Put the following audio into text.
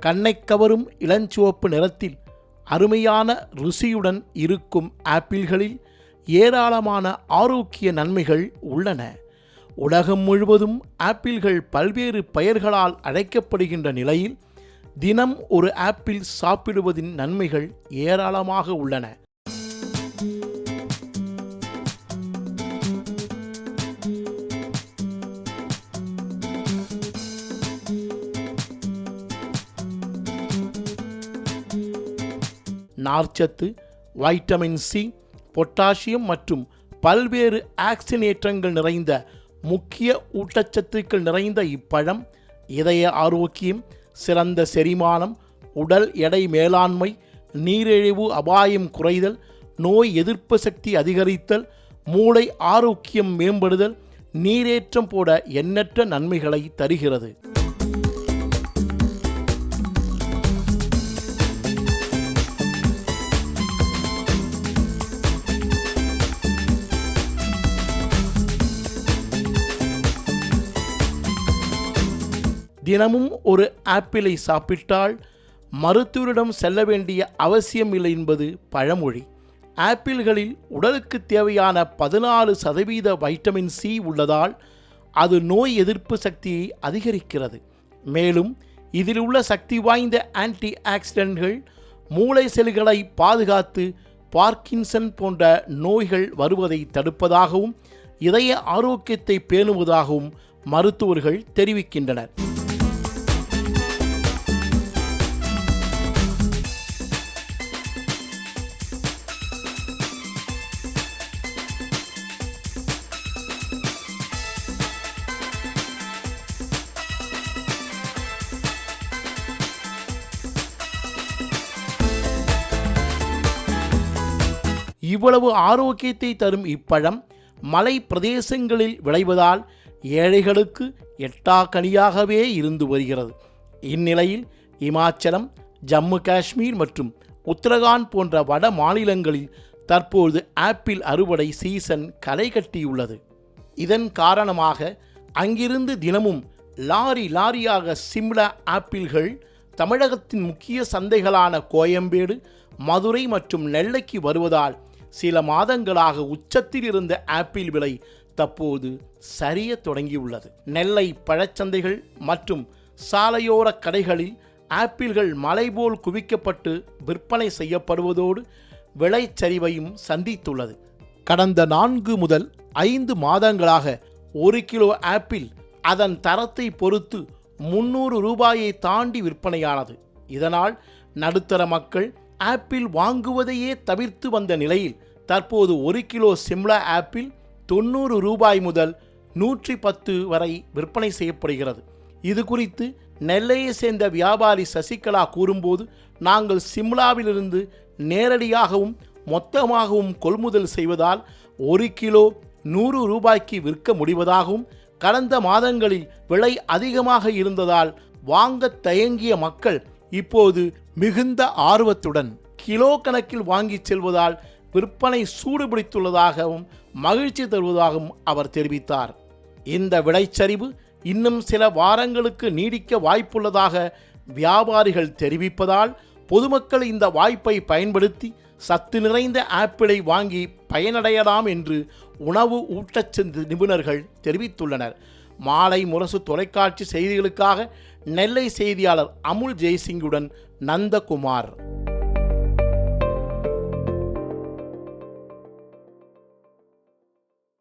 கண்ணைக் கவரும் இளஞ்சிவப்பு நிறத்தில் அருமையான ருசியுடன் இருக்கும் ஆப்பிள்களில் ஏராளமான ஆரோக்கிய நன்மைகள் உள்ளன. உலகம் முழுவதும் ஆப்பிள்கள் பல்வேறு பெயர்களால் அழைக்கப்படுகின்ற நிலையில் தினம் ஒரு ஆப்பிள் சாப்பிடுவதின் நன்மைகள் ஏராளமாக உள்ளன. நார்ச்சத்து, வைட்டமின் சி, பொட்டாசியம் மற்றும் பல்வேறு ஆக்சினேற்றங்கள் நிறைந்த முக்கிய ஊட்டச்சத்துக்கள் நிறைந்த இப்பழம் இதய ஆரோக்கியம், சிறந்த செரிமானம், உடல் எடை மேலாண்மை, நீரிழிவு அபாயம் குறைதல், நோய் எதிர்ப்பு சக்தி அதிகரித்தல், மூளை ஆரோக்கியம் மேம்படுதல், நீரேற்றம் போட எண்ணற்ற நன்மைகளை தருகிறது. தினமும் ஒரு ஆப்பிளை சாப்பிட்டால் மருத்துவரிடம் செல்ல வேண்டிய அவசியம் இல்லை என்பது பழமொழி. ஆப்பிள்களில் உடலுக்கு தேவையான 14% வைட்டமின் சி உள்ளதால் அது நோய் எதிர்ப்பு சக்தியை அதிகரிக்கிறது. மேலும் இதில் உள்ள சக்தி வாய்ந்த ஆன்டி ஆக்சிடென்ட்கள் மூளை செல்களை பாதுகாத்து பார்க்கின்சன் போன்ற நோய்கள் வருவதை தடுப்பதாகவும் இதய ஆரோக்கியத்தை பேணுவதாகவும் மருத்துவர்கள் தெரிவிக்கின்றனர். இவ்வளவு ஆரோக்கியத்தை தரும் இப்பழம் மலை பிரதேசங்களில் விளைவதால் ஏழைகளுக்கு எட்டாக்கனியாகவே இருந்து வருகிறது. இந்நிலையில் இமாச்சலம், ஜம்மு காஷ்மீர் மற்றும் உத்தரகாண்ட் போன்ற வட மாநிலங்களில் தற்போது ஆப்பிள் அறுவடை சீசன் களை கட்டியுள்ளது. இதன் காரணமாக அங்கிருந்து தினமும் லாரியாக சிம்லா ஆப்பிள்கள் தமிழகத்தின் முக்கிய சந்தைகளான கோயம்பேடு, மதுரை மற்றும் நெல்லைக்கு வருவதால் சில மாதங்களாக உச்சத்தில் இருந்த ஆப்பிள் விலை தற்போது சரிய தொடங்கியுள்ளது. நெல்லை பழச்சந்தைகள் மற்றும் சாலையோர கடைகளில் ஆப்பிள்கள் மலை போல் குவிக்கப்பட்டு விற்பனை செய்யப்படுவதோடு விலைச்சரிவையும் சந்தித்துள்ளது. கடந்த 4 முதல் 5 மாதங்களாக 1 கிலோ ஆப்பிள் அதன் தரத்தை பொறுத்து 300 ரூபாயை தாண்டி விற்பனையானது. இதனால் நடுத்தர மக்கள் ஆப்பிள் வாங்குவதையே தவிர்த்து வந்த நிலையில் தற்போது 1 கிலோ சிம்லா ஆப்பிள் 90 ரூபாய் முதல் 110 வரை விற்பனை செய்யப்படுகிறது. இது குறித்து நெல்லையை சேர்ந்த வியாபாரி சசிகலா கூறும்போது, நாங்கள் சிம்லாவிலிருந்து நேரடியாகவும் மொத்தமாகவும் கொள்முதல் செய்வதால் 1 கிலோ 100 ரூபாய்க்கு விற்க முடிவதாகவும், கடந்த மாதங்களில் விலை அதிகமாக இருந்ததால் வாங்க தயங்கிய மக்கள் இப்போது மிகுந்த ஆர்வத்துடன் கிலோ கணக்கில் வாங்கி செல்வதால் விற்பனை சூடுபிடித்துள்ளதாகவும் மகிழ்ச்சி தருவதாகவும் அவர் தெரிவித்தார். இந்த விலைச்சரிவு இன்னும் சில வாரங்களுக்கு நீடிக்க வாய்ப்புள்ளதாக வியாபாரிகள் தெரிவிப்பதால் பொதுமக்கள் இந்த வாய்ப்பை பயன்படுத்தி சத்து நிறைந்த ஆப்பிளை வாங்கி பயனடையலாம் என்று உணவு ஊட்டச்சத்து நிபுணர்கள் தெரிவித்துள்ளனர். மாலை முரசு தொலைக்காட்சி செய்திகளுக்காக நெல்லை செய்தியாளர் அமுல் ஜெய்சிங்குடன் நந்தகுமார்.